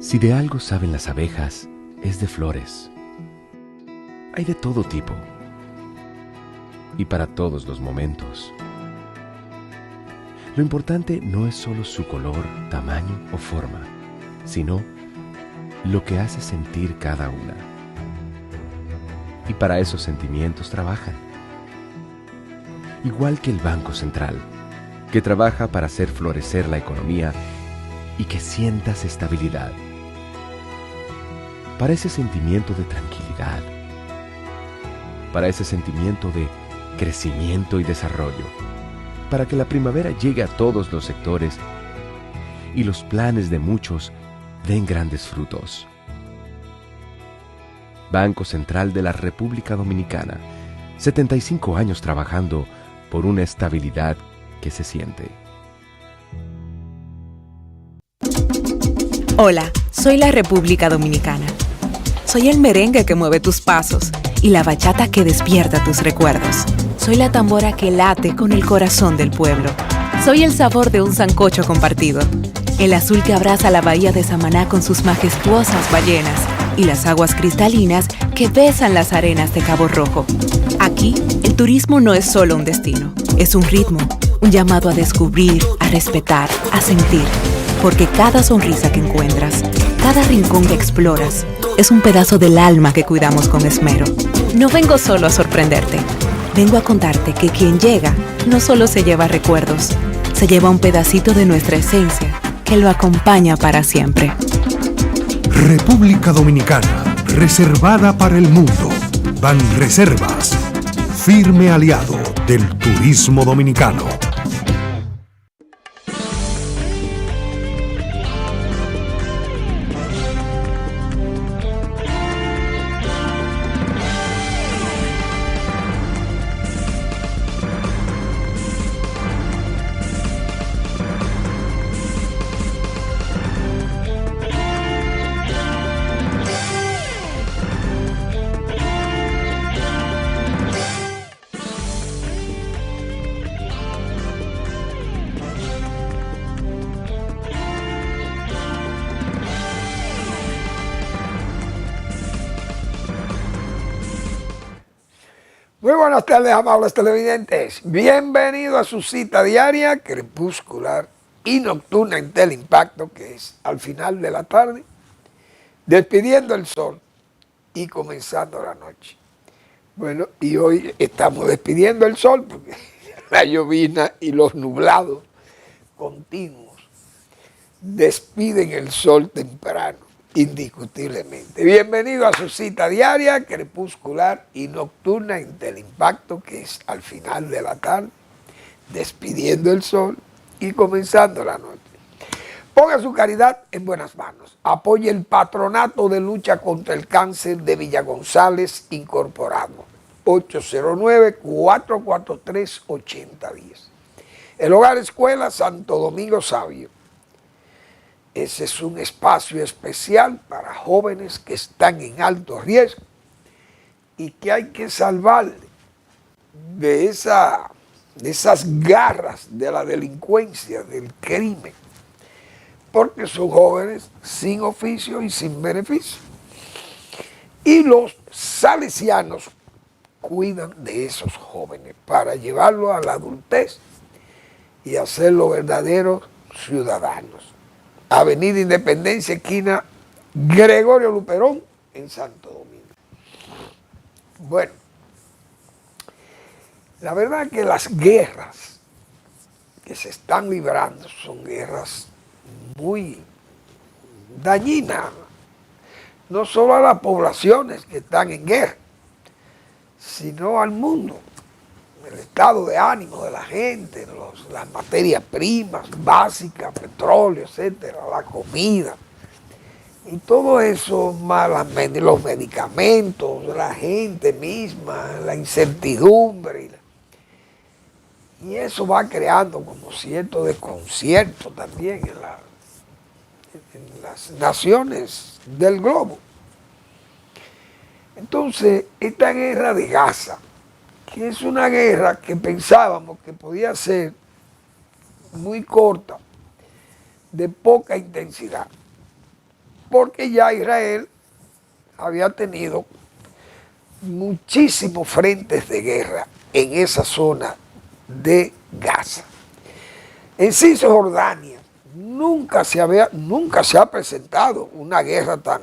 Si de algo saben las abejas, es de flores. Hay de todo tipo y para todos los momentos. Lo importante no es solo su color, tamaño o forma, sino lo que hace sentir cada una. Y para esos sentimientos trabajan. Igual que el Banco Central, que trabaja para hacer florecer la economía y que sientas estabilidad. Para ese sentimiento de tranquilidad, para ese sentimiento de crecimiento y desarrollo, para que la primavera llegue a todos los sectores y los planes de muchos den grandes frutos. Banco Central de la República Dominicana, 75 años trabajando por una estabilidad que se siente. Hola, soy la República Dominicana. Soy el merengue que mueve tus pasos y la bachata que despierta tus recuerdos. Soy la tambora que late con el corazón del pueblo. Soy el sabor de un sancocho compartido. El azul que abraza la bahía de Samaná con sus majestuosas ballenas y las aguas cristalinas que besan las arenas de Cabo Rojo. Aquí, el turismo no es solo un destino, es un ritmo, un llamado a descubrir, a respetar, a sentir. Porque cada sonrisa que encuentras, cada rincón que exploras, es un pedazo del alma que cuidamos con esmero. No vengo solo a sorprenderte. Vengo a contarte que quien llega no solo se lleva recuerdos, se lleva un pedacito de nuestra esencia que lo acompaña para siempre. República Dominicana, reservada para el mundo. Banreservas, firme aliado del turismo dominicano. Muy buenas tardes, amables televidentes. Bienvenido a su cita diaria, crepuscular y nocturna en Teleimpacto, que es al final de la tarde, despidiendo el sol y comenzando la noche. Bueno, y hoy estamos despidiendo el sol porque la llovizna y los nublados continuos despiden el sol temprano, indiscutiblemente. Bienvenido a su cita diaria, crepuscular y nocturna en Teleimpacto, que es al final de la tarde, despidiendo el sol y comenzando la noche. Ponga su caridad en buenas manos. Apoye el Patronato de Lucha contra el Cáncer de Villa González Incorporado. 809-443-8010. El Hogar Escuela Santo Domingo Sabio. Ese es un espacio especial para jóvenes que están en alto riesgo y que hay que salvar de esas garras de la delincuencia, del crimen, porque son jóvenes sin oficio y sin beneficio. Y los salesianos cuidan de esos jóvenes para llevarlos a la adultez y hacerlos verdaderos ciudadanos. Avenida Independencia, esquina Gregorio Luperón, en Santo Domingo. Bueno, la verdad es que las guerras que se están librando son guerras muy dañinas, no solo a las poblaciones que están en guerra, sino al mundo. El estado de ánimo de la gente, las materias primas básicas, petróleo, etcétera, la comida. Y todo eso, más los medicamentos, la gente misma, la incertidumbre. Y eso va creando como cierto desconcierto también en las naciones del globo. Entonces, esta guerra de Gaza, que es una guerra que pensábamos que podía ser muy corta, de poca intensidad, porque ya Israel había tenido muchísimos frentes de guerra en esa zona de Gaza. En Cisjordania nunca se ha presentado una guerra tan,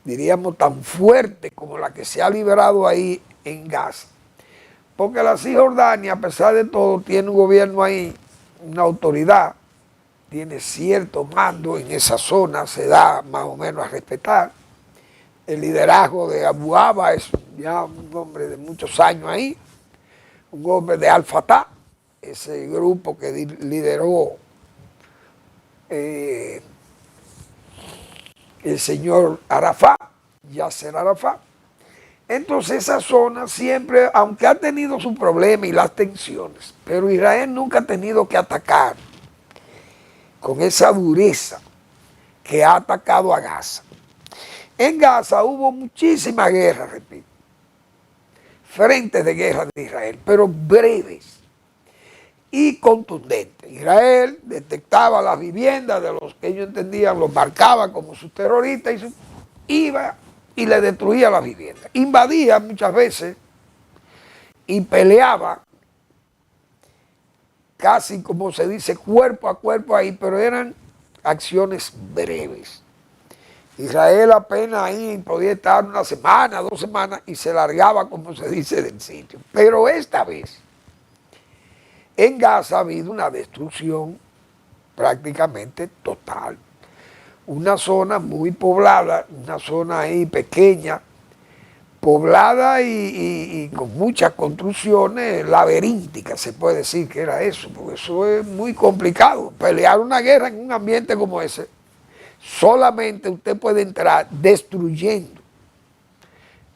diríamos, tan fuerte como la que se ha liberado ahí en Gaza. Porque la Cisjordania, a pesar de todo, tiene un gobierno ahí, una autoridad, tiene cierto mando en esa zona, se da más o menos a respetar. El liderazgo de Abu Aba es ya un hombre de muchos años ahí, un hombre de Al-Fatah, ese grupo que lideró el señor Arafat, Yasser Arafat. Entonces esa zona siempre, aunque ha tenido sus problemas y las tensiones, pero Israel nunca ha tenido que atacar con esa dureza que ha atacado a Gaza. En Gaza hubo muchísimas guerras, repito, frentes de guerra de Israel, pero breves y contundentes. Israel detectaba las viviendas de los que ellos entendían, los marcaba como sus terroristas y iba y le destruía las viviendas. Invadía muchas veces y peleaba casi, como se dice, cuerpo a cuerpo ahí, pero eran acciones breves. Israel apenas ahí podía estar una semana, 2 semanas y se largaba, como se dice, del sitio. Pero esta vez, en Gaza ha habido una destrucción prácticamente total. Una zona muy poblada, una zona ahí pequeña, poblada y con muchas construcciones laberínticas, se puede decir que era eso, porque eso es muy complicado. Pelear una guerra en un ambiente como ese, solamente usted puede entrar destruyendo.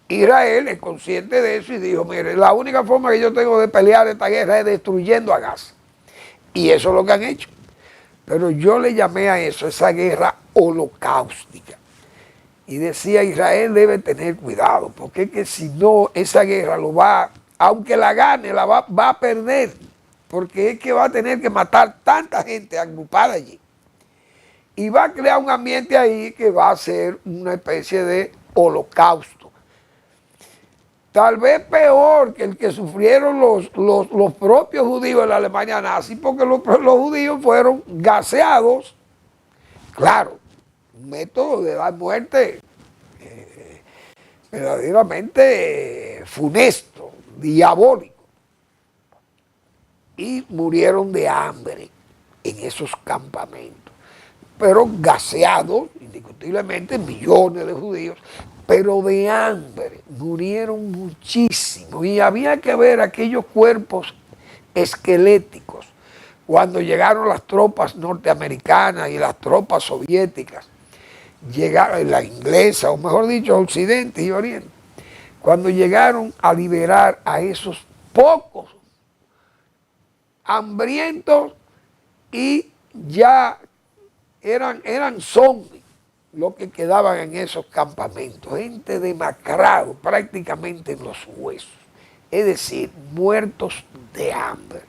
Israel es consciente de eso y dijo, mire, la única forma que yo tengo de pelear esta guerra es destruyendo a Gaza. Y eso es lo que han hecho. Pero yo le llamé a eso, esa guerra holocáustica. Y decía, Israel debe tener cuidado, porque es que si no, esa guerra aunque la gane, va a perder. Porque es que va a tener que matar tanta gente agrupada allí. Y va a crear un ambiente ahí que va a ser una especie de holocausto. Tal vez peor que el que sufrieron los propios judíos en la Alemania nazi, porque los judíos fueron gaseados, claro, un método de dar muerte verdaderamente funesto, diabólico, y murieron de hambre en esos campamentos, pero gaseados, indiscutiblemente, millones de judíos, pero de hambre, murieron muchísimos. Y había que ver aquellos cuerpos esqueléticos cuando llegaron las tropas norteamericanas y las tropas soviéticas, llegaron, la inglesa, o mejor dicho, Occidente y Oriente, cuando llegaron a liberar a esos pocos hambrientos y ya eran zombies los que quedaban en esos campamentos, gente demacrado prácticamente en los huesos, es decir, muertos de hambre.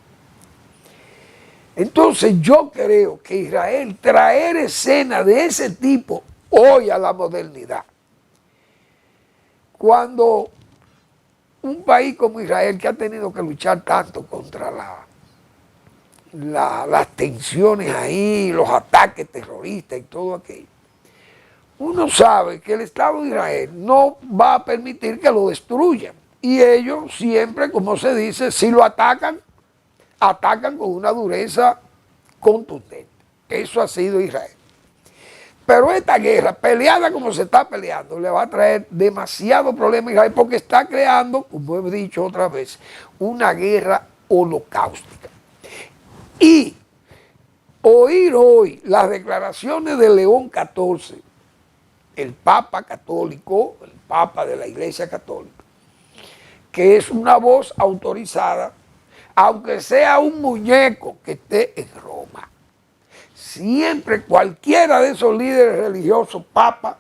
Entonces yo creo que Israel traer escenas de ese tipo hoy a la modernidad, cuando un país como Israel, que ha tenido que luchar tanto contra las tensiones ahí, los ataques terroristas y todo aquello, uno sabe que el Estado de Israel no va a permitir que lo destruyan. Y ellos siempre, como se dice, si lo atacan con una dureza contundente. Eso ha sido Israel. Pero esta guerra, peleada como se está peleando, le va a traer demasiado problema a Israel, porque está creando, como he dicho otra vez, una guerra holocaustica. Y oír hoy las declaraciones de León XIV, el Papa católico, el Papa de la Iglesia Católica, que es una voz autorizada, aunque sea un muñeco que esté en Roma. Siempre cualquiera de esos líderes religiosos, Papa,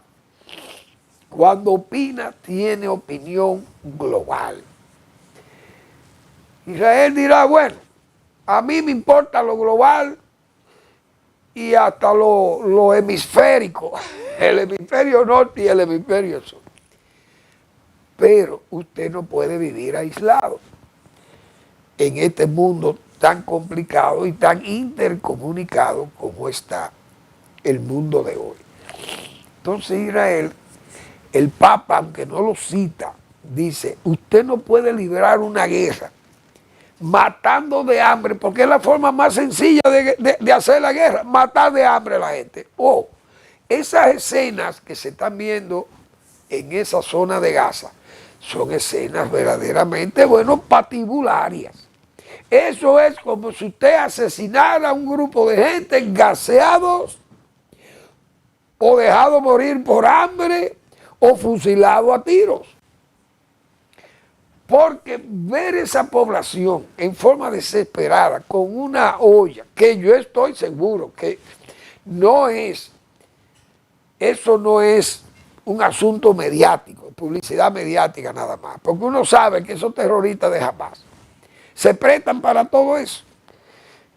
cuando opina, tiene opinión global. Israel dirá, bueno, a mí me importa lo global y hasta lo hemisférico, el hemisferio norte y el hemisferio sur. Pero usted no puede vivir aislado en este mundo tan complicado y tan intercomunicado como está el mundo de hoy. Entonces Israel, el Papa, aunque no lo cita, dice, usted no puede librar una guerra matando de hambre, porque es la forma más sencilla de hacer la guerra, matar de hambre a la gente. Esas escenas que se están viendo en esa zona de Gaza son escenas verdaderamente, patibularias. Eso es como si usted asesinara a un grupo de gente gaseados o dejado morir por hambre o fusilado a tiros. Porque ver esa población en forma desesperada con una olla, que yo estoy seguro que eso no es un asunto mediático, publicidad mediática nada más, porque uno sabe que esos terroristas de Hamas se prestan para todo eso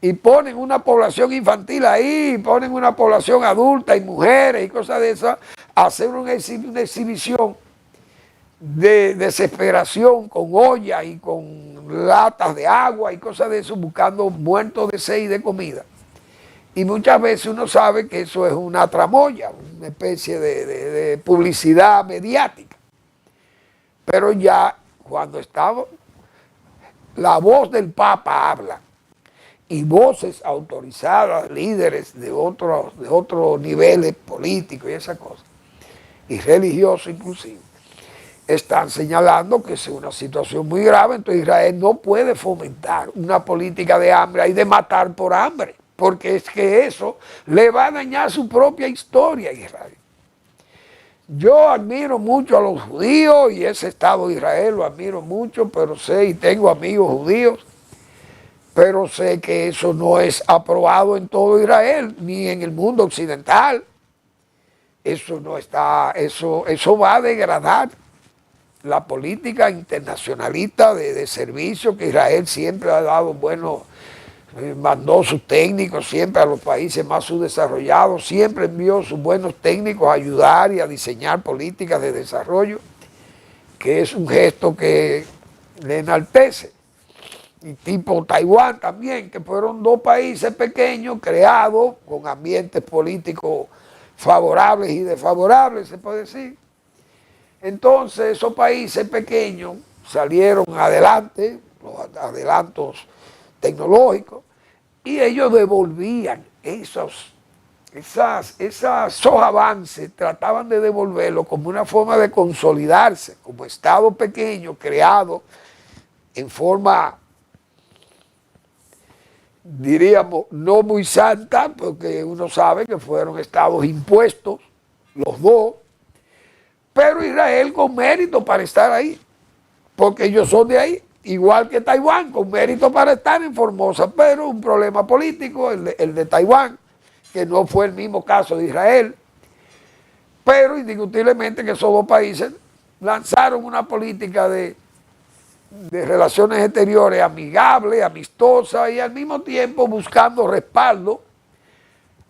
y ponen una población infantil ahí, ponen una población adulta y mujeres y cosas de esas, a hacer una exhibición de desesperación con olla y con latas de agua y cosas de eso, buscando muertos de sed y de comida. Y muchas veces uno sabe que eso es una tramoya, una especie de publicidad mediática. Pero ya cuando la voz del Papa habla y voces autorizadas, líderes de otros niveles políticos y esas cosas, y religiosos inclusive, están señalando que es una situación muy grave. Entonces Israel no puede fomentar una política de hambre y de matar por hambre, porque es que eso le va a dañar su propia historia a Israel. Yo admiro mucho a los judíos y ese Estado de Israel lo admiro mucho, pero sé y tengo amigos judíos, pero sé que eso no es aprobado en todo Israel, ni en el mundo occidental. Eso no está, eso va a degradar la política internacionalista de servicio que Israel siempre ha dado, mandó sus técnicos siempre a los países más subdesarrollados, siempre envió sus buenos técnicos a ayudar y a diseñar políticas de desarrollo, que es un gesto que le enaltece. Y tipo Taiwán también, que fueron dos países pequeños creados con ambientes políticos favorables y desfavorables, se puede decir. Entonces esos países pequeños salieron adelante, los adelantos tecnológicos, y ellos devolvían esos avances, trataban de devolverlo como una forma de consolidarse, como Estado pequeño creado en forma, diríamos, no muy santa, porque uno sabe que fueron estados impuestos, los dos, pero Israel con mérito para estar ahí, porque ellos son de ahí, igual que Taiwán, con mérito para estar en Formosa, pero un problema político, el de Taiwán, que no fue el mismo caso de Israel, pero indiscutiblemente que esos dos países lanzaron una política de relaciones exteriores amigables, amistosas y al mismo tiempo buscando respaldo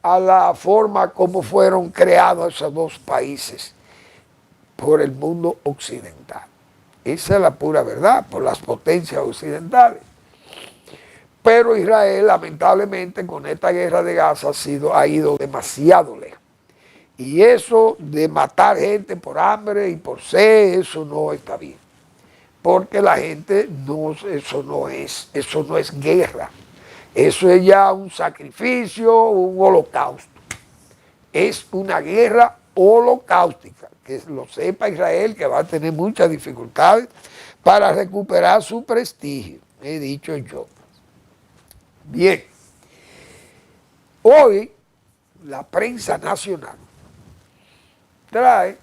a la forma como fueron creados esos dos países por el mundo occidental. Esa es la pura verdad, por las potencias occidentales. Pero Israel, lamentablemente, con esta guerra de Gaza ha ido demasiado lejos. Y eso de matar gente por hambre y por sed, eso no está bien. Porque la gente, eso no es guerra. Eso es ya un sacrificio, un holocausto. Es una guerra holocáustica, que lo sepa Israel, que va a tener muchas dificultades para recuperar su prestigio, he dicho yo. Bien, hoy la prensa nacional trae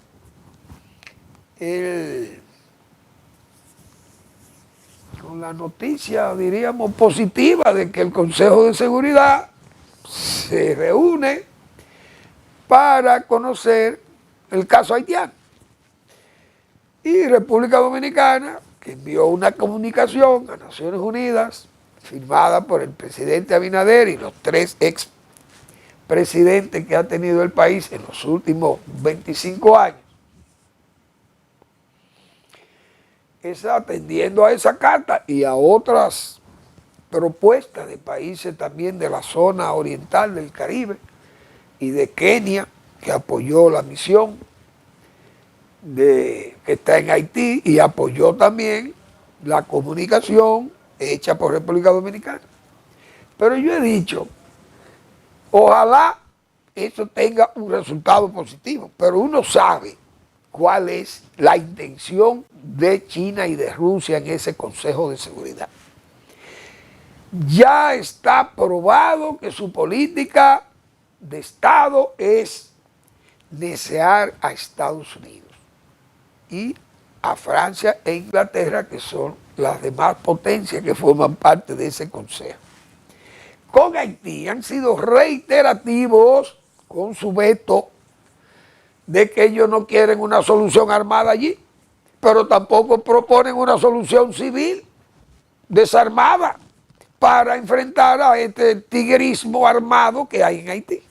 con la noticia, diríamos, positiva de que el Consejo de Seguridad se reúne para conocer el caso haitiano. Y República Dominicana, que envió una comunicación a Naciones Unidas, firmada por el presidente Abinader y los 3 ex presidente que ha tenido el país en los últimos 25 años, es atendiendo a esa carta y a otras propuestas de países también de la zona oriental del Caribe y de Kenia, que apoyó la misión que está en Haití y apoyó también la comunicación hecha por República Dominicana. Pero yo he dicho, ojalá eso tenga un resultado positivo, pero uno sabe cuál es la intención de China y de Rusia en ese Consejo de Seguridad. Ya está probado que su política de Estado es desear a Estados Unidos y a Francia e Inglaterra, que son las demás potencias que forman parte de ese consejo. Con Haití han sido reiterativos con su veto de que ellos no quieren una solución armada allí, pero tampoco proponen una solución civil desarmada para enfrentar a este tigrismo armado que hay en Haití.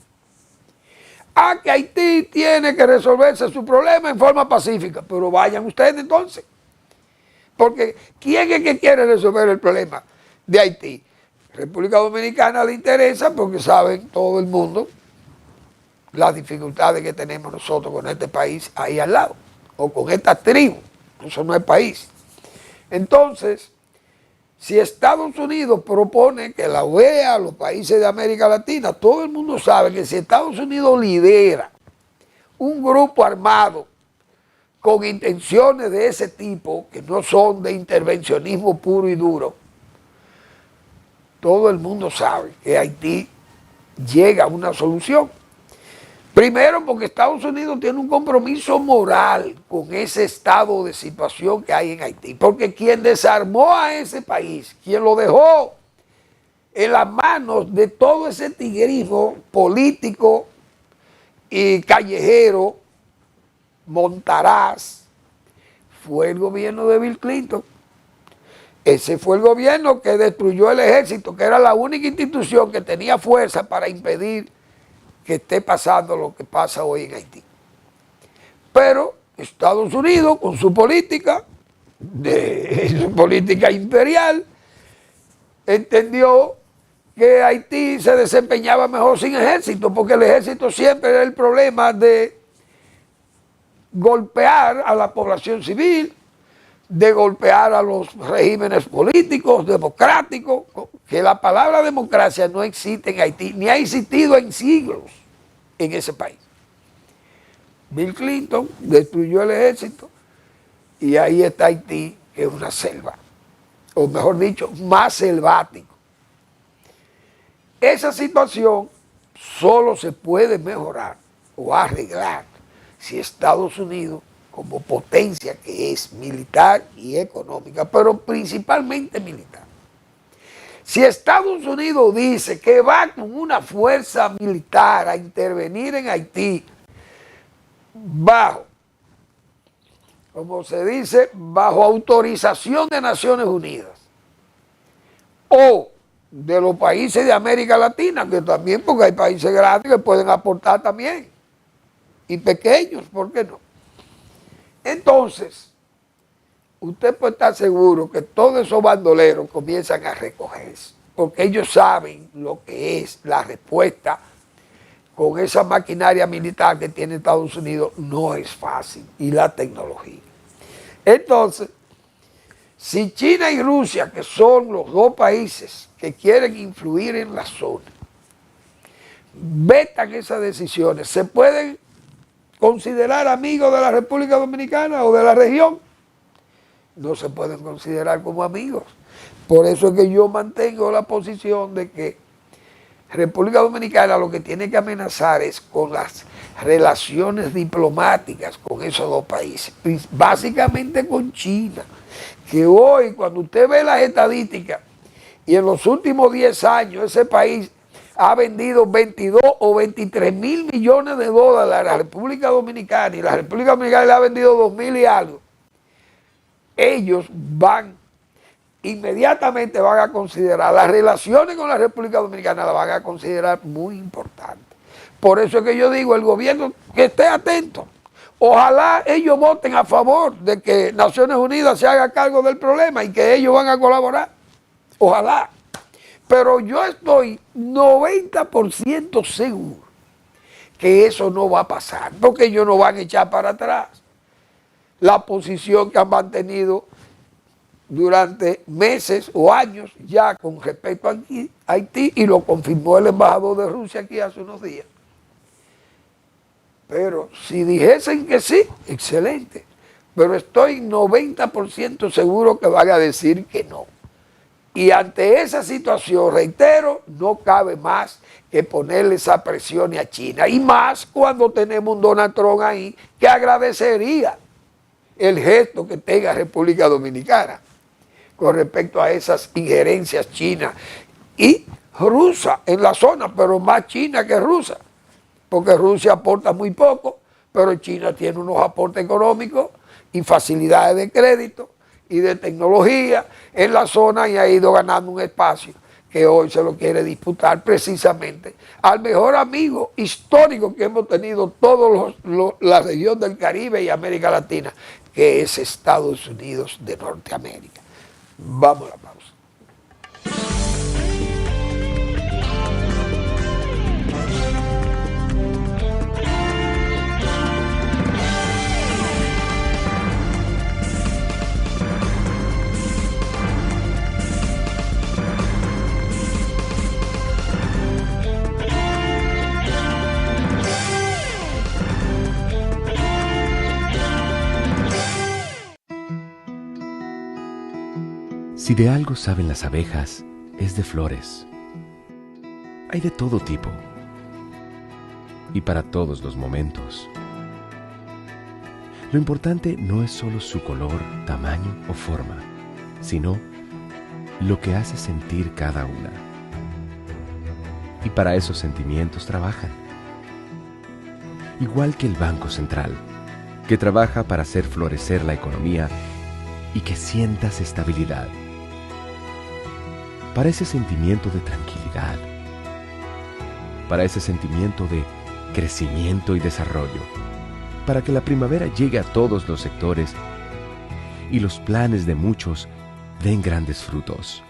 Que Haití tiene que resolverse su problema en forma pacífica, pero vayan ustedes entonces, porque ¿quién es que quiere resolver el problema de Haití? República Dominicana le interesa porque saben todo el mundo las dificultades que tenemos nosotros con este país ahí al lado, o con esta tribu, eso no es país. Entonces, si Estados Unidos propone que la OEA, los países de América Latina, todo el mundo sabe que si Estados Unidos lidera un grupo armado con intenciones de ese tipo, que no son de intervencionismo puro y duro, todo el mundo sabe que Haití llega a una solución. Primero porque Estados Unidos tiene un compromiso moral con ese estado de situación que hay en Haití. Porque quien desarmó a ese país, quien lo dejó en las manos de todo ese tigrismo político y callejero, montaraz, fue el gobierno de Bill Clinton. Ese fue el gobierno que destruyó el ejército, que era la única institución que tenía fuerza para impedir que esté pasando lo que pasa hoy en Haití. Pero Estados Unidos, con su política imperial, entendió que Haití se desempeñaba mejor sin ejército, porque el ejército siempre era el problema de golpear a la población civil, de golpear a los regímenes políticos, democráticos, que la palabra democracia no existe en Haití, ni ha existido en siglos en ese país. Bill Clinton destruyó el ejército y ahí está Haití, que es una selva, o mejor dicho, más selvático. Esa situación solo se puede mejorar o arreglar si Estados Unidos, como potencia que es militar y económica, pero principalmente militar. Si Estados Unidos dice que va con una fuerza militar a intervenir en Haití bajo, como se dice, bajo autorización de Naciones Unidas o de los países de América Latina, que también, porque hay países grandes que pueden aportar también, y pequeños, ¿por qué no? Entonces, usted puede estar seguro que todos esos bandoleros comienzan a recogerse, porque ellos saben lo que es la respuesta con esa maquinaria militar que tiene Estados Unidos, no es fácil, y la tecnología. Entonces, si China y Rusia, que son los dos países que quieren influir en la zona, vetan esas decisiones, ¿se pueden considerar amigos de la República Dominicana o de la región? No se pueden considerar como amigos. Por eso es que yo mantengo la posición de que República Dominicana lo que tiene que amenazar es con las relaciones diplomáticas con esos dos países, básicamente con China, que hoy cuando usted ve las estadísticas y en los últimos 10 años ese país ha vendido 22 o 23 mil millones de dólares a la República Dominicana y la República Dominicana le ha vendido 2.000 y algo, ellos inmediatamente van a considerar las relaciones con la República Dominicana, las van a considerar muy importantes. Por eso es que yo digo, el gobierno que esté atento. Ojalá ellos voten a favor de que Naciones Unidas se haga cargo del problema y que ellos van a colaborar. Ojalá. Pero yo estoy 90% seguro que eso no va a pasar, porque ellos no van a echar para atrás la posición que han mantenido durante meses o años ya con respecto a Haití, y lo confirmó el embajador de Rusia aquí hace unos días. Pero si dijesen que sí, excelente. Pero estoy 90% seguro que van a decir que no. Y ante esa situación, reitero, no cabe más que ponerle esa presión a China. Y más cuando tenemos un Donald Trump ahí que agradecería el gesto que tenga República Dominicana con respecto a esas injerencias chinas y rusas en la zona, pero más china que rusa. Porque Rusia aporta muy poco, pero China tiene unos aportes económicos y facilidades de crédito y de tecnología en la zona, y ha ido ganando un espacio que hoy se lo quiere disputar precisamente al mejor amigo histórico que hemos tenido todos la región del Caribe y América Latina, que es Estados Unidos de Norteamérica. Vamos a la pausa. Si de algo saben las abejas, es de flores. Hay de todo tipo y para todos los momentos. Lo importante no es solo su color, tamaño o forma, sino lo que hace sentir cada una. Y para esos sentimientos trabajan. Igual que el Banco Central, que trabaja para hacer florecer la economía y que sientas estabilidad. Para ese sentimiento de tranquilidad, para ese sentimiento de crecimiento y desarrollo, para que la primavera llegue a todos los sectores y los planes de muchos den grandes frutos.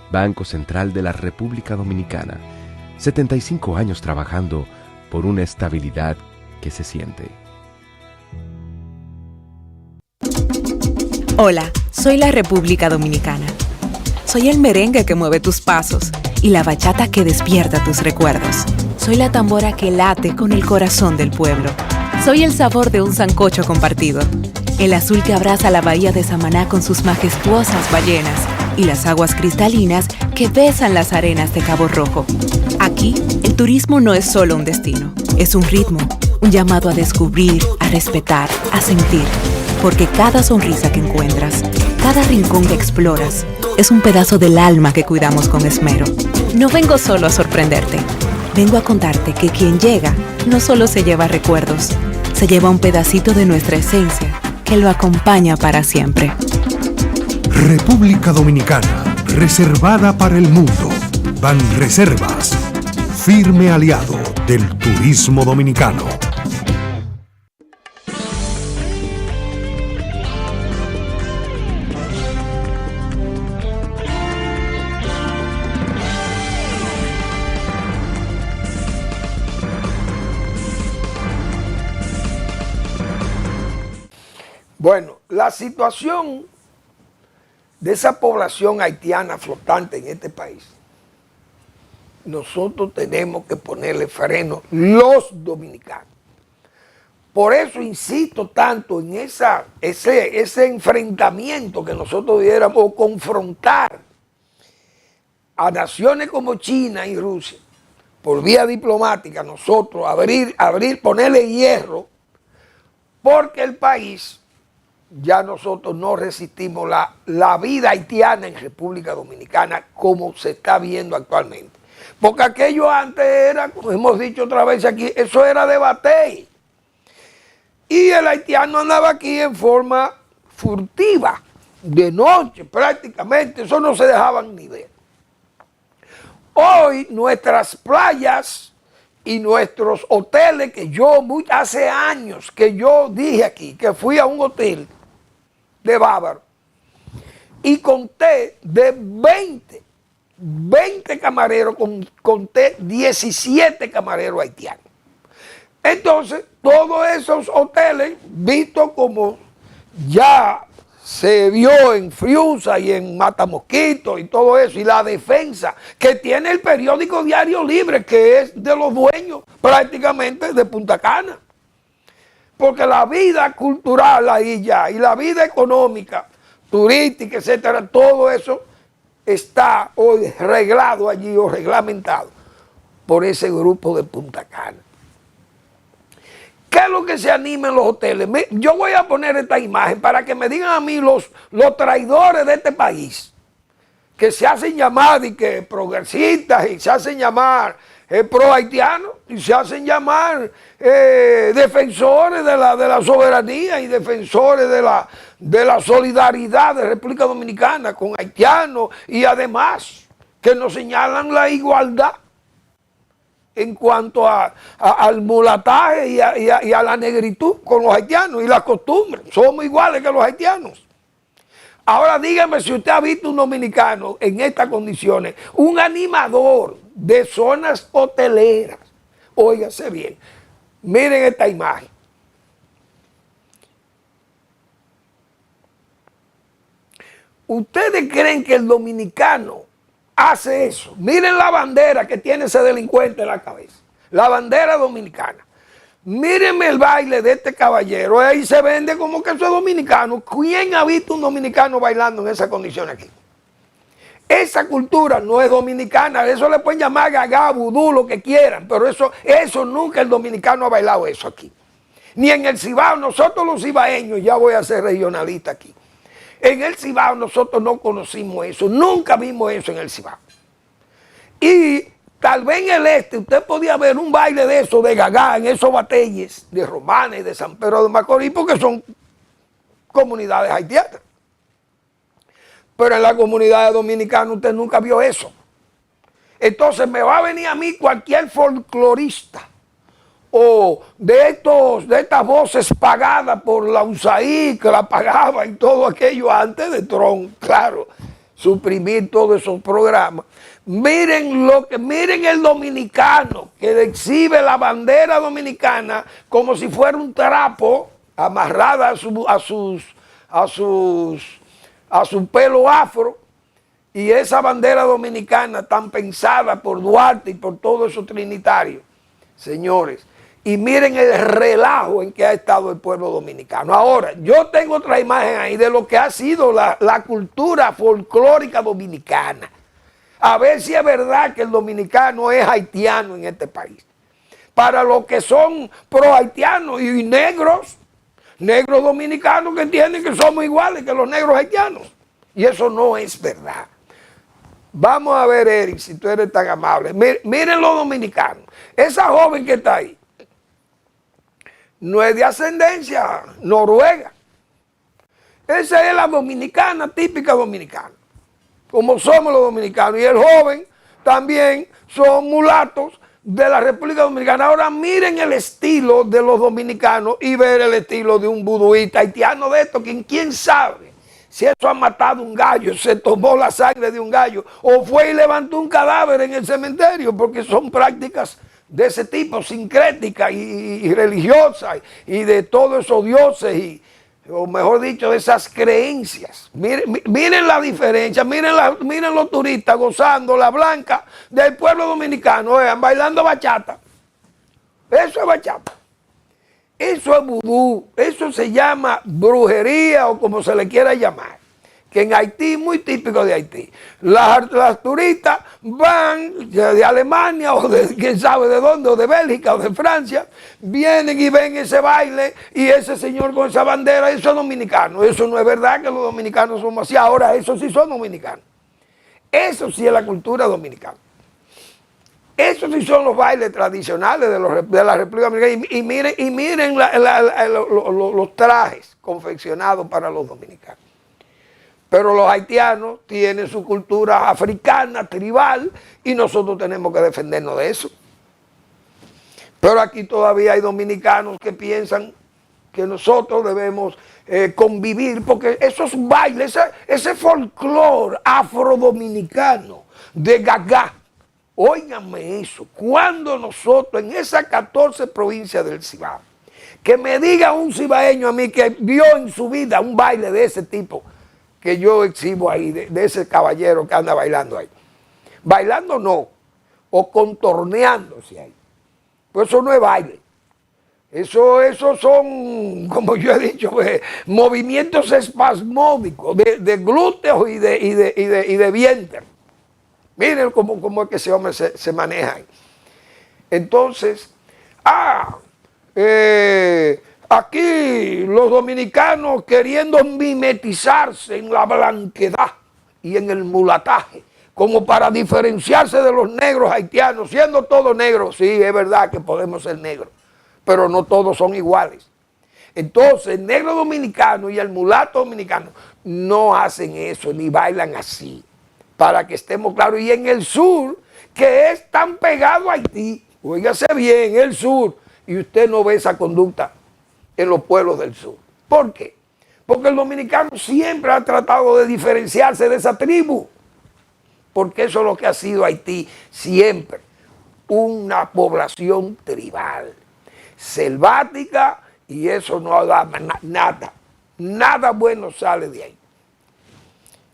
Banco Central de la República Dominicana, 75 años trabajando por una estabilidad que se siente. Hola, soy la República Dominicana. Soy el merengue que mueve tus pasos y la bachata que despierta tus recuerdos. Soy la tambora que late con el corazón del pueblo. Soy el sabor de un sancocho compartido, el azul que abraza la bahía de Samaná con sus majestuosas ballenas y las aguas cristalinas que besan las arenas de Cabo Rojo. Aquí, el turismo no es solo un destino, es un ritmo, un llamado a descubrir, a respetar, a sentir. Porque cada sonrisa que encuentras, cada rincón que exploras, es un pedazo del alma que cuidamos con esmero. No vengo solo a sorprenderte, vengo a contarte que quien llega no solo se lleva recuerdos, se lleva un pedacito de nuestra esencia que lo acompaña para siempre. República Dominicana, reservada para el mundo. Banreservas, firme aliado del turismo dominicano. Bueno, la situación de esa población haitiana flotante en este país, nosotros tenemos que ponerle freno los dominicanos. Por eso insisto tanto en ese enfrentamiento que nosotros debiéramos confrontar a naciones como China y Rusia por vía diplomática, nosotros ponerle hierro, porque el país, ya nosotros no resistimos la vida haitiana en República Dominicana como se está viendo actualmente. Porque aquello antes era, como hemos dicho otra vez aquí, eso era de batey. Y el haitiano andaba aquí en forma furtiva, de noche prácticamente, eso no se dejaban ni ver. Hoy nuestras playas y nuestros hoteles, que yo hace años que yo dije aquí, que fui a un hotel de Bávaro y conté de 20 camareros, conté 17 camareros haitianos. Entonces, todos esos hoteles, vistos como ya se vio en Friusa y en Matamosquito y todo eso, y la defensa que tiene el periódico Diario Libre, que es de los dueños prácticamente de Punta Cana. Porque la vida cultural ahí ya, y la vida económica, turística, etcétera, todo eso está hoy reglado allí o reglamentado por ese grupo de Punta Cana. ¿Qué es lo que se anima en los hoteles? Yo voy a poner esta imagen para que me digan a mí los traidores de este país, que se hacen llamar y que progresistas, y se hacen llamar pro haitianos, y se hacen llamar defensores de la soberanía y defensores de la solidaridad de República Dominicana con haitianos, y además que nos señalan la igualdad en cuanto al mulataje y a la negritud con los haitianos y las costumbres. Somos iguales que los haitianos. Ahora dígame si usted ha visto un dominicano en estas condiciones, un animador de zonas hoteleras. Óigase bien, miren esta imagen. ¿Ustedes creen que el dominicano hace eso? Miren la bandera que tiene ese delincuente en la cabeza, la bandera dominicana. Mírenme el baile de este caballero, ahí se vende como que eso es dominicano. ¿Quién ha visto un dominicano bailando en esa condición aquí? Esa cultura no es dominicana, eso le pueden llamar gagá, vudú, lo que quieran, pero eso nunca el dominicano ha bailado eso aquí. Ni en el Cibao, nosotros los cibaeños, ya voy a ser regionalista aquí. En el Cibao nosotros no conocimos eso, nunca vimos eso en el Cibao. Y tal vez en el este usted podía ver un baile de eso, de gagá, en esos batelles de Romana y de San Pedro de Macorís, porque son comunidades haitianas. Pero en la comunidad dominicana usted nunca vio eso. Entonces me va a venir a mí cualquier folclorista o de estas voces pagadas por la USAID, que la pagaba y todo aquello antes de Trump, claro, suprimir todos esos programas. Miren el dominicano que exhibe la bandera dominicana como si fuera un trapo amarrada a su pelo afro, y esa bandera dominicana tan pensada por Duarte y por todos esos trinitarios, señores. Y miren el relajo en que ha estado el pueblo dominicano. Ahora, yo tengo otra imagen ahí de lo que ha sido la cultura folclórica dominicana. A ver si es verdad que el dominicano es haitiano en este país. Para los que son pro haitianos y negros dominicanos que tienen que somos iguales que los negros haitianos. Y eso no es verdad. Vamos a ver, Eric, si tú eres tan amable. Miren los dominicanos. Esa joven que está ahí no es de ascendencia noruega. Esa es la dominicana, típica dominicana, como somos los dominicanos. Y el joven también son mulatos de la República Dominicana. Ahora miren el estilo de los dominicanos y ver el estilo de un buduista haitiano de esto, que quién sabe si eso ha matado un gallo, se tomó la sangre de un gallo, o fue y levantó un cadáver en el cementerio, porque son prácticas de ese tipo, sincréticas y religiosas, y de todos esos dioses, o mejor dicho, de esas creencias. Miren la diferencia, miren los turistas gozando la blanca del pueblo dominicano, bailando bachata. Eso es bachata. Eso es vudú, eso se llama brujería o como se le quiera llamar, que en Haití es muy típico de Haití. Las turistas van de Alemania o de quién sabe de dónde, o de Bélgica o de Francia, vienen y ven ese baile y ese señor con esa bandera, eso es dominicano. Eso no es verdad que los dominicanos somos así. Ahora, eso sí son dominicanos. Eso sí es la cultura dominicana. Esos sí son los bailes tradicionales de la República Dominicana. Y miren los trajes confeccionados para los dominicanos. Pero los haitianos tienen su cultura africana, tribal, y nosotros tenemos que defendernos de eso. Pero aquí todavía hay dominicanos que piensan que nosotros debemos convivir, porque esos bailes, ese folclore afrodominicano de Gagá, óigame eso, cuando nosotros en esas 14 provincias del Cibao, que me diga un cibaeño a mí que vio en su vida un baile de ese tipo, que yo exhibo ahí, de ese caballero que anda bailando ahí. Bailando no, o contorneándose ahí. Pues eso no es baile. Eso son, como yo he dicho, movimientos espasmódicos de glúteos y de vientre. Miren cómo es que ese hombre se maneja ahí. Entonces, aquí los dominicanos queriendo mimetizarse en la blanquedad y en el mulataje, como para diferenciarse de los negros haitianos, siendo todos negros. Sí, es verdad que podemos ser negros, pero no todos son iguales. Entonces, el negro dominicano y el mulato dominicano no hacen eso, ni bailan así, para que estemos claros. Y en el sur, que es tan pegado a Haití, óigase bien, el sur, y usted no ve esa conducta en los pueblos del sur. ¿Por qué? Porque el dominicano siempre ha tratado de diferenciarse de esa tribu, porque eso es lo que ha sido Haití siempre, una población tribal, selvática, y eso no da nada bueno sale de ahí.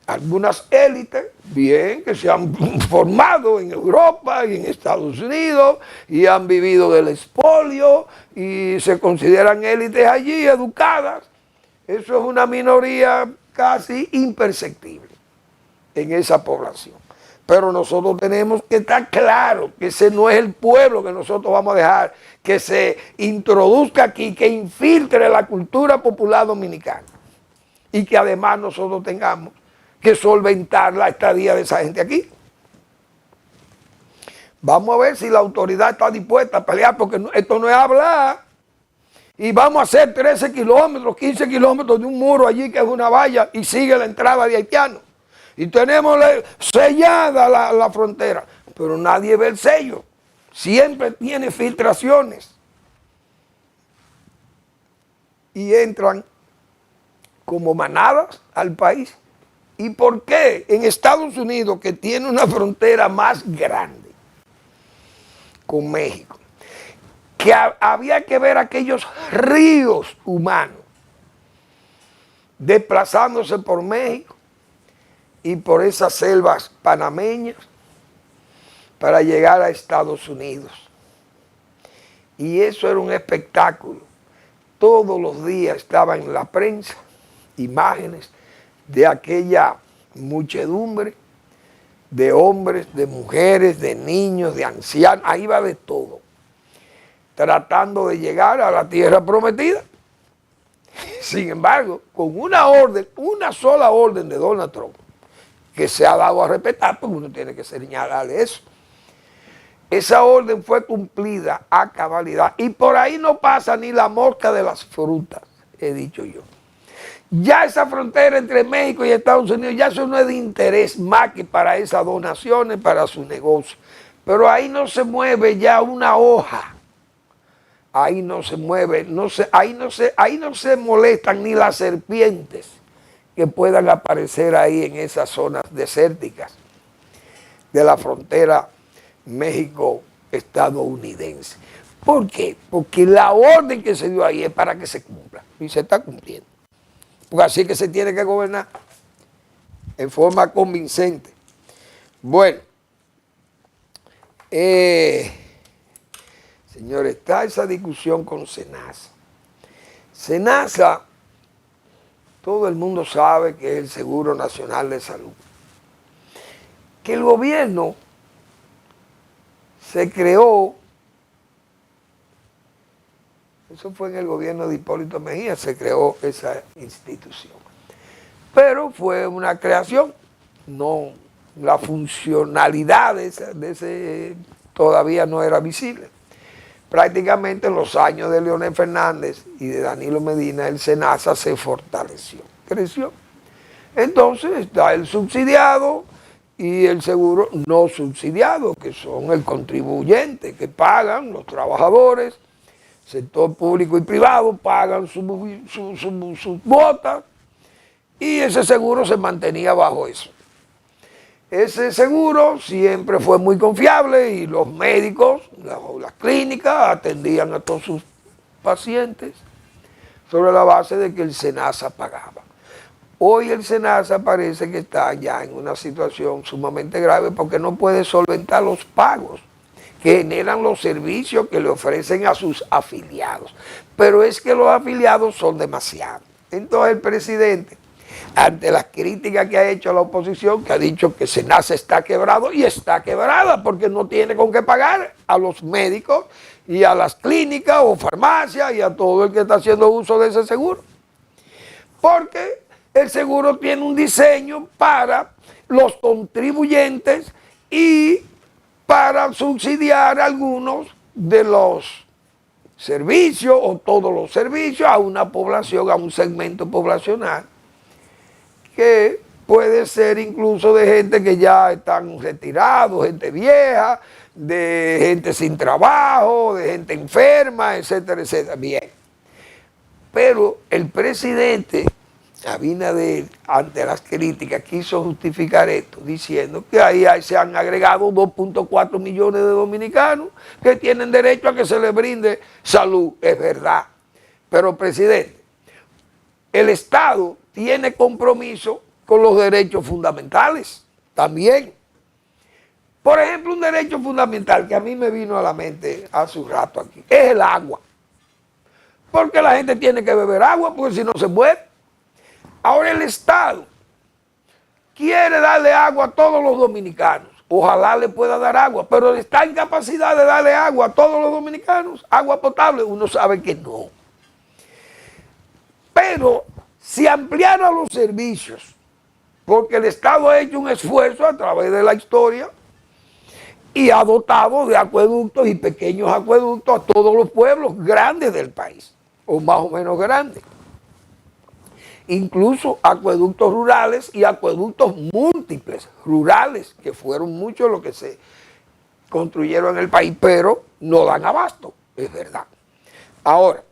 Algunas élites, bien, que se han formado en Europa y en Estados Unidos y han vivido del expolio y se consideran élites allí, educadas. Eso es una minoría casi imperceptible en esa población. Pero nosotros tenemos que estar claros que ese no es el pueblo que nosotros vamos a dejar que se introduzca aquí, que infiltre la cultura popular dominicana y que además nosotros tengamos que solventar la estadía de esa gente aquí. Vamos a ver si la autoridad está dispuesta a pelear, porque esto no es hablar. Y vamos a hacer 13 kilómetros, 15 kilómetros de un muro allí que es una valla y sigue la entrada de haitianos. Y tenemos sellada la frontera, pero nadie ve el sello. Siempre tiene filtraciones. Y entran como manadas al país. ¿Y por qué en Estados Unidos, que tiene una frontera más grande con México, que había que ver aquellos ríos humanos desplazándose por México y por esas selvas panameñas para llegar a Estados Unidos? Y eso era un espectáculo. Todos los días estaba en la prensa imágenes de aquella muchedumbre de hombres, de mujeres, de niños, de ancianos, ahí va de todo, tratando de llegar a la tierra prometida. Sin embargo, con una sola orden de Donald Trump, que se ha dado a respetar, porque uno tiene que señalarle eso. Esa orden fue cumplida a cabalidad y por ahí no pasa ni la mosca de las frutas, he dicho yo. Ya esa frontera entre México y Estados Unidos, ya eso no es de interés más que para esas donaciones, para su negocio. Pero ahí no se mueve ya una hoja. Ahí no se mueve, ahí no se molestan ni las serpientes que puedan aparecer ahí en esas zonas desérticas de la frontera México-estadounidense. ¿Por qué? Porque la orden que se dio ahí es para que se cumpla y se está cumpliendo. Porque así es que se tiene que gobernar en forma convincente. Bueno, señores, está esa discusión con SENASA. SENASA, todo el mundo sabe que es el Seguro Nacional de Salud. Que el gobierno se creó, eso fue en el gobierno de Hipólito Mejía, se creó esa institución. Pero fue una creación, no, la funcionalidad de ese todavía no era visible. Prácticamente en los años de Leonel Fernández y de Danilo Medina, el SENASA se fortaleció, creció. Entonces está el subsidiado y el seguro no subsidiado, que son el contribuyente que pagan los trabajadores, sector público y privado, pagan sus botas y ese seguro se mantenía bajo eso. Ese seguro siempre fue muy confiable y los médicos, las clínicas atendían a todos sus pacientes sobre la base de que el SENASA pagaba. Hoy el SENASA parece que está ya en una situación sumamente grave porque no puede solventar los pagos que generan los servicios que le ofrecen a sus afiliados. Pero es que los afiliados son demasiados. Entonces el presidente, ante las críticas que ha hecho la oposición, que ha dicho que SENASA está quebrado, y está quebrada porque no tiene con qué pagar a los médicos y a las clínicas o farmacias y a todo el que está haciendo uso de ese seguro. Porque el seguro tiene un diseño para los contribuyentes y para subsidiar algunos de los servicios o todos los servicios a una población, a un segmento poblacional que puede ser incluso de gente que ya están retirados, gente vieja, de gente sin trabajo, de gente enferma, etcétera, etcétera. Bien. Pero el presidente Abinader, ante las críticas, quiso justificar esto diciendo que ahí se han agregado 2.4 millones de dominicanos que tienen derecho a que se les brinde salud. Es verdad. Pero, presidente, el Estado tiene compromiso con los derechos fundamentales también. Por ejemplo, un derecho fundamental que a mí me vino a la mente hace un rato aquí, es el agua. Porque la gente tiene que beber agua, porque si no se muere. Ahora el Estado quiere darle agua a todos los dominicanos. Ojalá le pueda dar agua, pero está en capacidad de darle agua a todos los dominicanos. Agua potable, uno sabe que no. Pero si ampliara los servicios, porque el Estado ha hecho un esfuerzo a través de la historia y ha dotado de acueductos y pequeños acueductos a todos los pueblos grandes del país, o más o menos grandes. Incluso acueductos rurales y acueductos múltiples rurales, que fueron muchos los que se construyeron en el país, pero no dan abasto, es verdad. Ahora,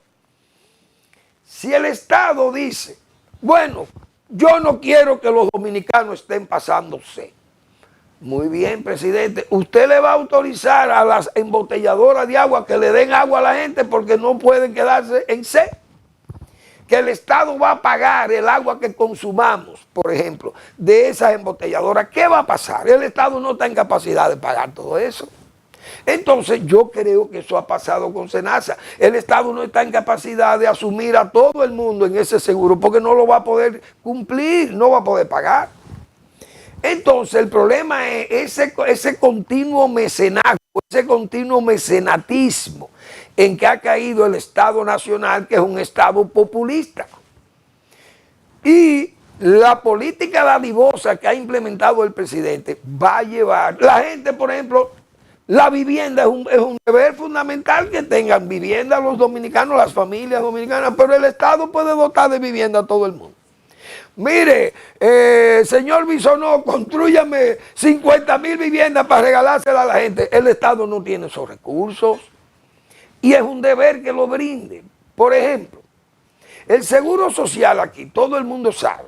si el Estado dice, bueno, yo no quiero que los dominicanos estén pasando sed. Muy bien, presidente, usted le va a autorizar a las embotelladoras de agua que le den agua a la gente porque no pueden quedarse en sed. Que el Estado va a pagar el agua que consumamos, por ejemplo, de esas embotelladoras. ¿Qué va a pasar? El Estado no está en capacidad de pagar todo eso. Entonces yo creo que eso ha pasado con SENASA. El Estado no está en capacidad de asumir a todo el mundo en ese seguro porque no lo va a poder cumplir, no va a poder pagar. Entonces el problema es ese continuo mecenazgo, ese continuo mecenatismo en que ha caído el Estado Nacional, que es un Estado populista. Y la política dadivosa que ha implementado el presidente va a llevar, la gente, por ejemplo, la vivienda es un deber fundamental que tengan vivienda los dominicanos, las familias dominicanas, pero el Estado puede dotar de vivienda a todo el mundo. Mire, señor Bisonó, constrúyame 50,000 viviendas para regalárselas a la gente. El Estado no tiene esos recursos y es un deber que lo brinde. Por ejemplo, el seguro social aquí, todo el mundo sabe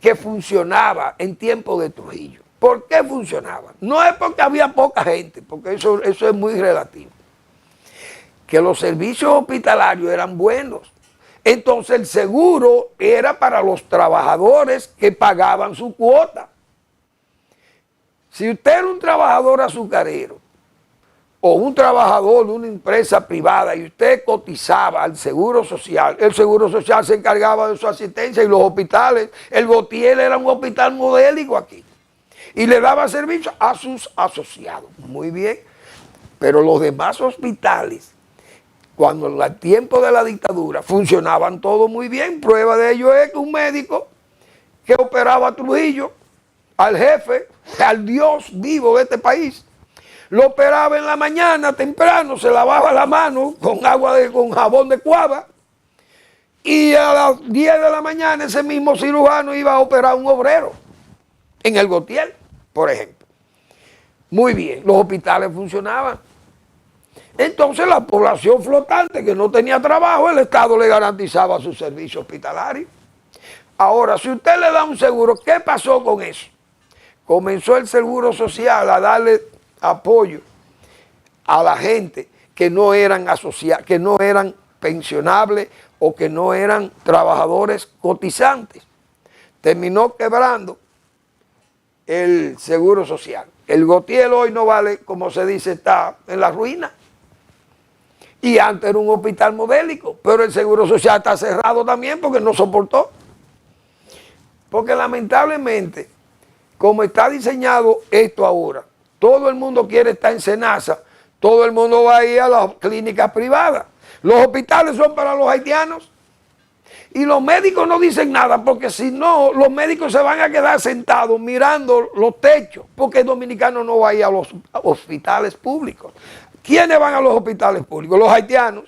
que funcionaba en tiempo de Trujillo. ¿Por qué funcionaba? No es porque había poca gente, porque eso es muy relativo. Que los servicios hospitalarios eran buenos. Entonces el seguro era para los trabajadores que pagaban su cuota. Si usted era un trabajador azucarero o un trabajador de una empresa privada y usted cotizaba al Seguro Social, el Seguro Social se encargaba de su asistencia y los hospitales, el Botiel era un hospital modélico aquí y le daba servicio a sus asociados. Muy bien, pero los demás hospitales, cuando en el tiempo de la dictadura funcionaban todo muy bien. Prueba de ello es que un médico que operaba a Trujillo, al jefe, al Dios vivo de este país, lo operaba en la mañana temprano, se lavaba la mano con jabón de cuava Y a las 10 de la mañana ese mismo cirujano iba a operar a un obrero en el Gautier, por ejemplo. Muy bien, los hospitales funcionaban. Entonces la población flotante que no tenía trabajo, el Estado le garantizaba su servicio hospitalario. Ahora, si usted le da un seguro, ¿qué pasó con eso? Comenzó el Seguro Social a darle apoyo a la gente que no eran asociados, que no eran pensionables o que no eran trabajadores cotizantes. Terminó quebrando el Seguro Social. El Gautier hoy no vale, como se dice, está en la ruina. Y antes era un hospital modélico, pero el Seguro Social está cerrado también porque no soportó. Porque lamentablemente, como está diseñado esto ahora, todo el mundo quiere estar en Senasa, todo el mundo va a ir a las clínicas privadas. Los hospitales son para los haitianos. Y los médicos no dicen nada, porque si no, los médicos se van a quedar sentados mirando los techos, porque el dominicano no va a ir a los hospitales públicos. ¿Quiénes van a los hospitales públicos? Los haitianos.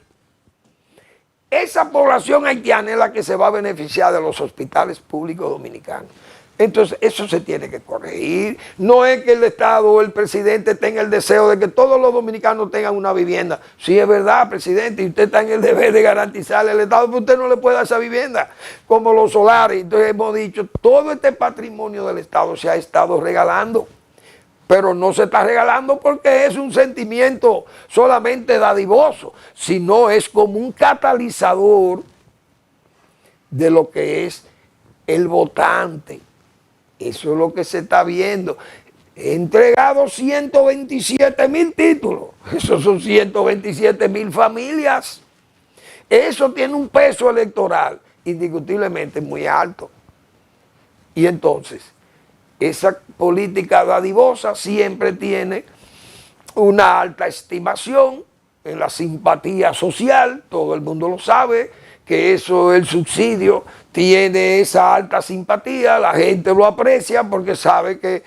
Esa población haitiana es la que se va a beneficiar de los hospitales públicos dominicanos. Entonces, eso se tiene que corregir. No es que el Estado o el presidente tenga el deseo de que todos los dominicanos tengan una vivienda. Sí, es verdad, presidente, y usted está en el deber de garantizarle al Estado, pero usted no le puede dar esa vivienda, como los solares. Entonces, hemos dicho, todo este patrimonio del Estado se ha estado regalando, pero no se está regalando porque es un sentimiento solamente dadivoso, sino es como un catalizador de lo que es el votante. Eso es lo que se está viendo. He entregado 127,000 títulos. Esos son 127,000 familias. Eso tiene un peso electoral indiscutiblemente muy alto. Y entonces, esa política dadivosa siempre tiene una alta estimación en la simpatía social. Todo el mundo lo sabe, que eso, el subsidio, tiene esa alta simpatía, la gente lo aprecia porque sabe que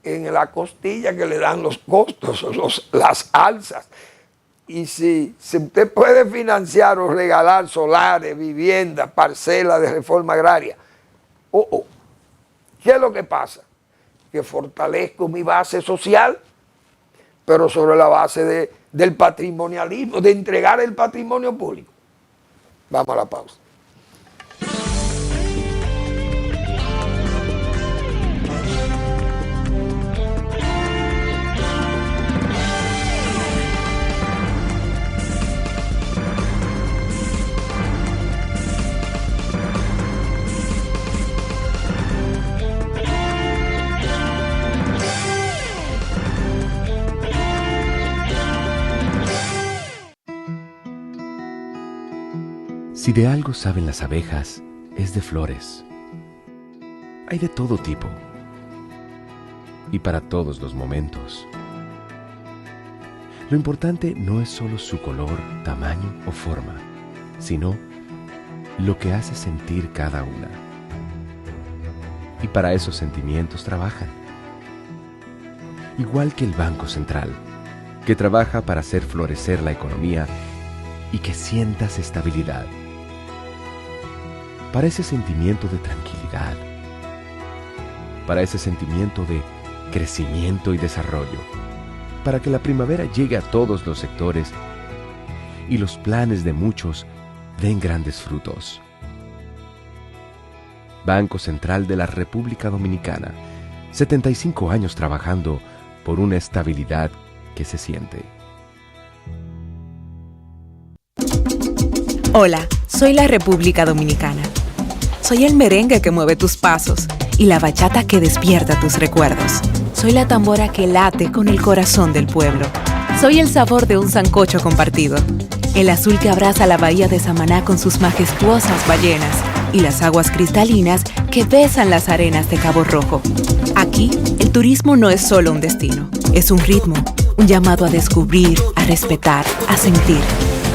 en la costilla que le dan los costos, las alzas. Y si usted puede financiar o regalar solares, viviendas, parcelas de reforma agraria, ¿qué es lo que pasa? Que fortalezco mi base social, pero sobre la base del patrimonialismo, de entregar el patrimonio público. Vamos a la pausa. Si de algo saben las abejas, es de flores. Hay de todo tipo y para todos los momentos. Lo importante no es solo su color, tamaño o forma, sino lo que hace sentir cada una. Y para esos sentimientos trabajan. Igual que el Banco Central, que trabaja para hacer florecer la economía y que sientas estabilidad. Para ese sentimiento de tranquilidad, para ese sentimiento de crecimiento y desarrollo, para que la primavera llegue a todos los sectores y los planes de muchos den grandes frutos. Banco Central de la República Dominicana, 75 años trabajando por una estabilidad que se siente. Hola, soy la República Dominicana. Soy el merengue que mueve tus pasos y la bachata que despierta tus recuerdos. Soy la tambora que late con el corazón del pueblo. Soy el sabor de un sancocho compartido, el azul que abraza la bahía de Samaná con sus majestuosas ballenas y las aguas cristalinas que besan las arenas de Cabo Rojo. Aquí, el turismo no es solo un destino, es un ritmo, un llamado a descubrir, a respetar, a sentir.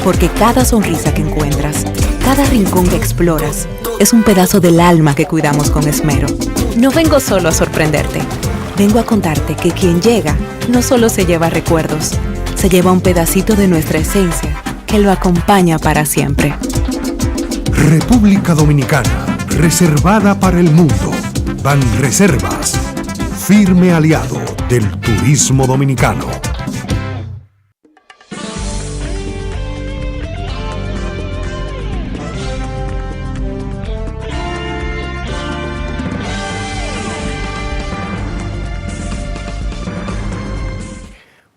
Porque cada sonrisa que encuentras, cada rincón que exploras, es un pedazo del alma que cuidamos con esmero. No vengo solo a sorprenderte, vengo a contarte que quien llega no solo se lleva recuerdos, se lleva un pedacito de nuestra esencia que lo acompaña para siempre. República Dominicana, reservada para el mundo. Banreservas, firme aliado del turismo dominicano.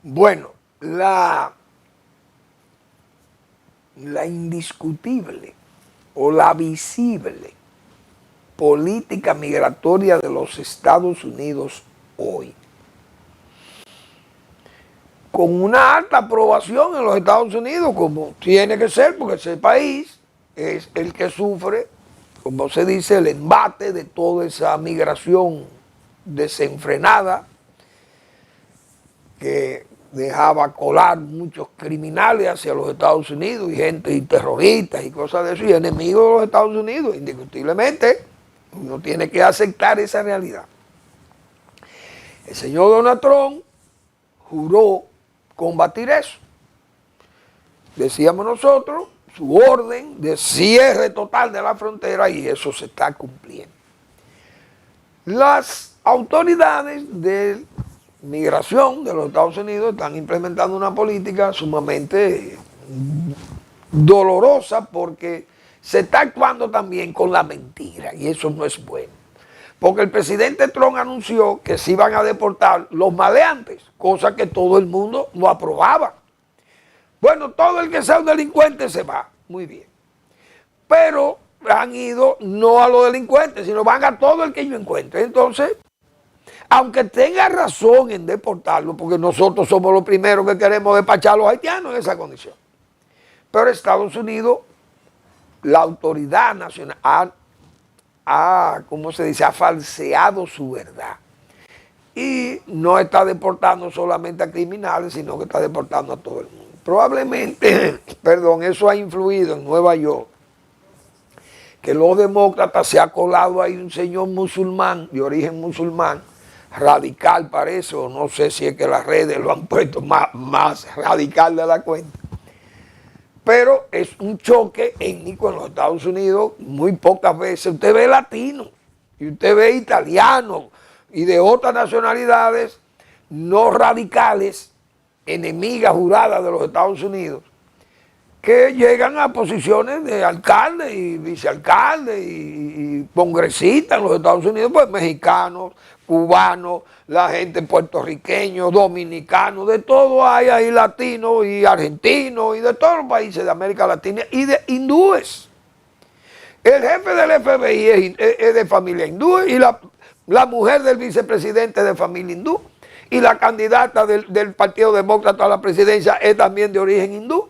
Bueno, la indiscutible o la visible política migratoria de los Estados Unidos hoy, con una alta aprobación en los Estados Unidos, como tiene que ser, porque ese país es el que sufre, como se dice, el embate de toda esa migración desenfrenada que dejaba colar muchos criminales hacia los Estados Unidos y gente y terroristas y cosas de eso, y enemigos de los Estados Unidos, indiscutiblemente. Uno tiene que aceptar esa realidad. El señor Donald Trump juró combatir eso. Decíamos nosotros, su orden de cierre total de la frontera, y eso se está cumpliendo. Las autoridades de migración de los Estados Unidos están implementando una política sumamente dolorosa, porque se está actuando también con la mentira, y eso no es bueno. Porque el presidente Trump anunció que se iban a deportar los maleantes, cosa que todo el mundo lo aprobaba. Bueno, todo el que sea un delincuente se va, muy bien. Pero han ido no a los delincuentes, sino van a todo el que yo encuentre. Entonces, aunque tenga razón en deportarlo, porque nosotros somos los primeros que queremos despachar a los haitianos en esa condición, pero Estados Unidos, la autoridad nacional ¿cómo se dice?, ha falseado su verdad. Y no está deportando solamente a criminales, sino que está deportando a todo el mundo. Probablemente, eso ha influido en Nueva York, que los demócratas se ha colado ahí un señor musulmán, de origen musulmán, radical parece, o no sé si es que las redes lo han puesto más radical de la cuenta. Pero es un choque étnico en los Estados Unidos. Muy pocas veces usted ve latinos y usted ve italianos y de otras nacionalidades no radicales, enemigas juradas de los Estados Unidos, que llegan a posiciones de alcalde y vicealcalde y congresistas en los Estados Unidos, pues mexicanos, cubanos, la gente puertorriqueño, dominicano, de todo hay ahí, latinos y argentinos y de todos los países de América Latina y de hindúes. El jefe del FBI es de familia hindú y la mujer del vicepresidente es de familia hindú y la candidata del Partido Demócrata a la presidencia es también de origen hindú,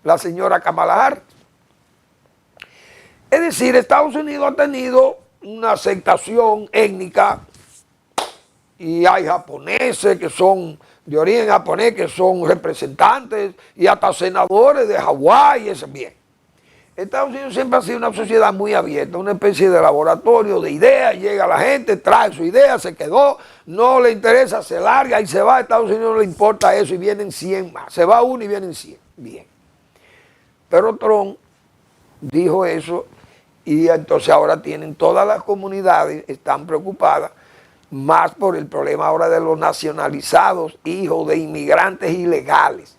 la señora Kamala Harris. Es decir, Estados Unidos ha tenido una aceptación étnica y hay japoneses que son de origen japonés, que son representantes y hasta senadores de Hawái, y eso bien. Estados Unidos siempre ha sido una sociedad muy abierta, una especie de laboratorio de ideas, llega la gente, trae su idea, se quedó, no le interesa, se larga y se va. A Estados Unidos no le importa eso y vienen 100 más, se va uno y vienen 100, bien. Pero Trump dijo eso y entonces ahora tienen todas las comunidades, están preocupadas más por el problema ahora de los nacionalizados, hijos de inmigrantes ilegales.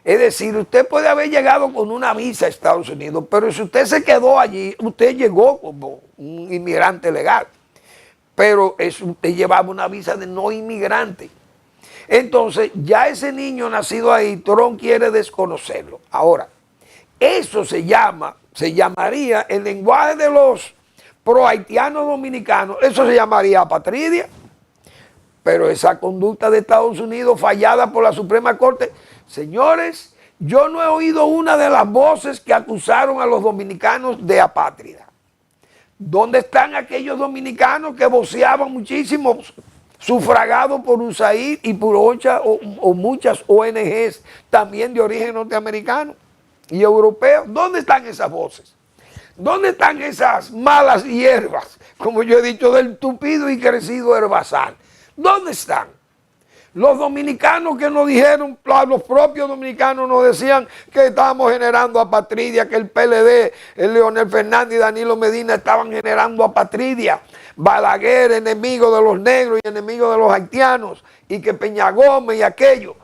Es decir, usted puede haber llegado con una visa a Estados Unidos, pero si usted se quedó allí, usted llegó como un inmigrante legal, pero usted llevaba una visa de no inmigrante. Entonces, ya ese niño nacido ahí, Trump quiere desconocerlo. Ahora, eso se llamaría, el lenguaje de los pro-haitianos dominicanos, eso se llamaría apatridia. Pero esa conducta de Estados Unidos fallada por la Suprema Corte, señores, yo no he oído una de las voces que acusaron a los dominicanos de apátrida. ¿Dónde están aquellos dominicanos que voceaban muchísimo, sufragados por USAID y por muchas ONGs también de origen norteamericano y europeo? ¿Dónde están esas voces? ¿Dónde están esas malas hierbas, como yo he dicho, del tupido y crecido herbazal? ¿Dónde están? Los dominicanos que nos dijeron, los propios dominicanos nos decían que estábamos generando apatridia, que el PLD, el Leonel Fernández y Danilo Medina estaban generando apatridia. Balaguer, enemigo de los negros y enemigo de los haitianos, y que Peña Gómez y aquello.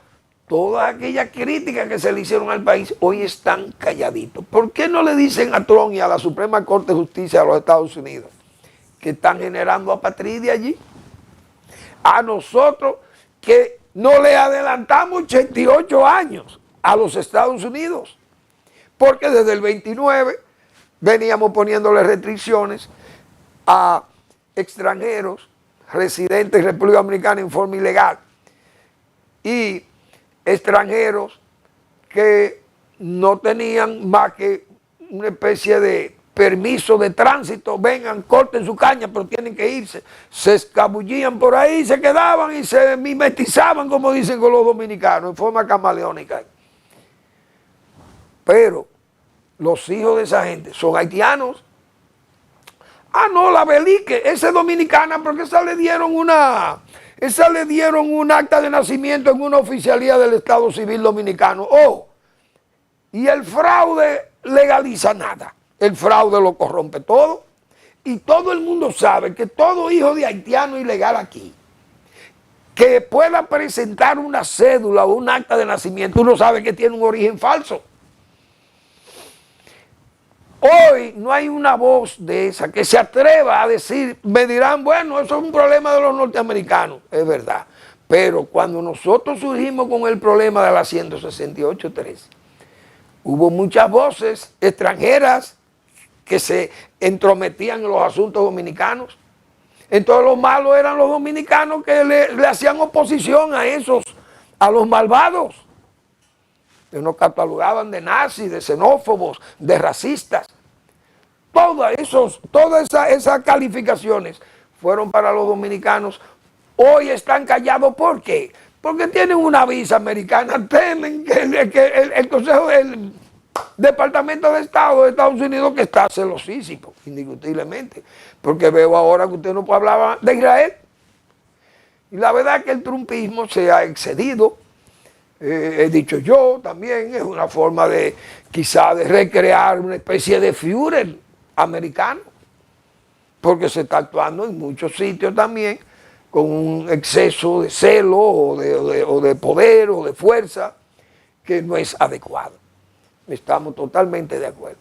Todas aquellas críticas que se le hicieron al país hoy están calladitos. ¿Por qué no le dicen a Trump y a la Suprema Corte de Justicia de los Estados Unidos que están generando apatridia allí? A nosotros que no le adelantamos 88 años a los Estados Unidos, porque desde el 29 veníamos poniéndole restricciones a extranjeros residentes en República Dominicana en forma ilegal y extranjeros que no tenían más que una especie de permiso de tránsito, vengan, corten su caña, pero tienen que irse. Se escabullían por ahí, se quedaban y se mimetizaban, como dicen con los dominicanos, en forma camaleónica. Pero los hijos de esa gente son haitianos. Ah, no, la Belique, esa es dominicana, porque esa le dieron un acta de nacimiento en una oficialía del Estado Civil Dominicano. Oh, y el fraude legaliza nada. El fraude lo corrompe todo. Y todo el mundo sabe que todo hijo de haitiano ilegal aquí, que pueda presentar una cédula o un acta de nacimiento, uno sabe que tiene un origen falso. Hoy no hay una voz de esa que se atreva a decir, me dirán, bueno, eso es un problema de los norteamericanos. Es verdad. Pero cuando nosotros surgimos con el problema de la 168.3, hubo muchas voces extranjeras que se entrometían en los asuntos dominicanos. Entonces los malos eran los dominicanos que le hacían oposición a los malvados. Que nos catalogaban de nazis, de xenófobos, de racistas. Todas esas calificaciones fueron para los dominicanos. Hoy están callados. ¿Por qué? Porque tienen una visa americana. Temen que el Consejo del Departamento de Estado de Estados Unidos, que está celosísimo, indiscutiblemente. Porque veo ahora que usted no puede hablar de Israel. Y la verdad es que el trumpismo se ha excedido. He dicho yo también, es una forma de quizá de recrear una especie de Führer americano, porque se está actuando en muchos sitios también con un exceso de celo o de poder o de fuerza que no es adecuado. Estamos totalmente de acuerdo,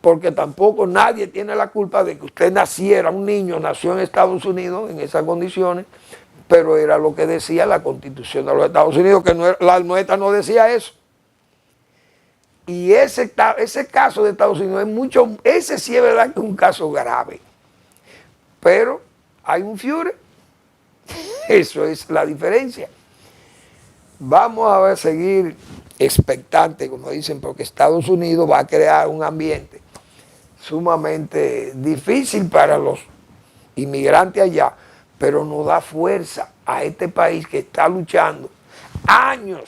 porque tampoco nadie tiene la culpa de que usted naciera, un niño nació en Estados Unidos en esas condiciones, pero era lo que decía la Constitución de los Estados Unidos, que no, la nuestra no decía eso. Y ese caso de Estados Unidos es ese sí es verdad que es un caso grave. Pero hay un Führer, eso es la diferencia. Vamos a seguir expectantes, como dicen, porque Estados Unidos va a crear un ambiente sumamente difícil para los inmigrantes allá, pero nos da fuerza a este país que está luchando años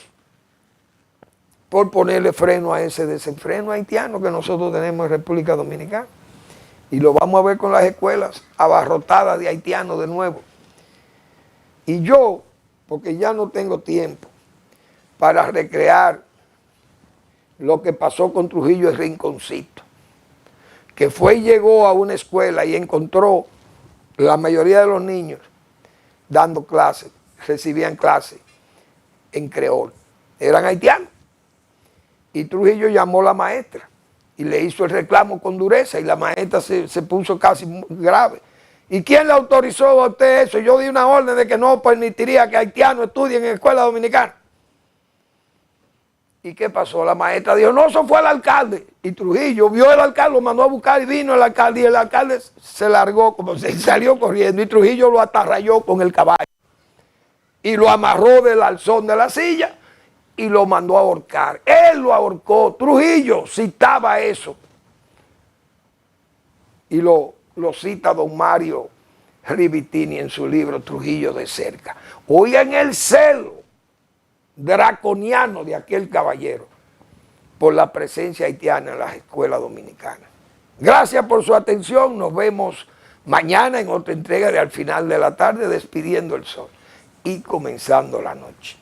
por ponerle freno a ese desenfreno haitiano que nosotros tenemos en República Dominicana. Y lo vamos a ver con las escuelas abarrotadas de haitianos de nuevo. Y yo, porque ya no tengo tiempo para recrear lo que pasó con Trujillo el Rinconcito, que fue y llegó a una escuela y encontró la mayoría de los niños dando clases, recibían clases en creol, eran haitianos. Y Trujillo llamó a la maestra y le hizo el reclamo con dureza y la maestra se puso casi grave. ¿Y quién le autorizó a usted eso? Yo di una orden de que no permitiría que haitianos estudien en escuela dominicana. ¿Y qué pasó? La maestra dijo, no, eso fue el alcalde. Y Trujillo vio al alcalde, lo mandó a buscar y vino el alcalde. Y el alcalde se largó, como se salió corriendo. Y Trujillo lo atarrayó con el caballo. Y lo amarró del alzón de la silla y lo mandó a ahorcar. Él lo ahorcó. Trujillo citaba eso. Y lo cita don Mario Rivitini en su libro Trujillo de cerca. Oigan el celo draconiano de aquel caballero por la presencia haitiana en las escuelas dominicanas. Gracias por su atención. Nos vemos mañana en otra entrega de Al Final de la Tarde, Despidiendo el Sol. y comenzando la noche.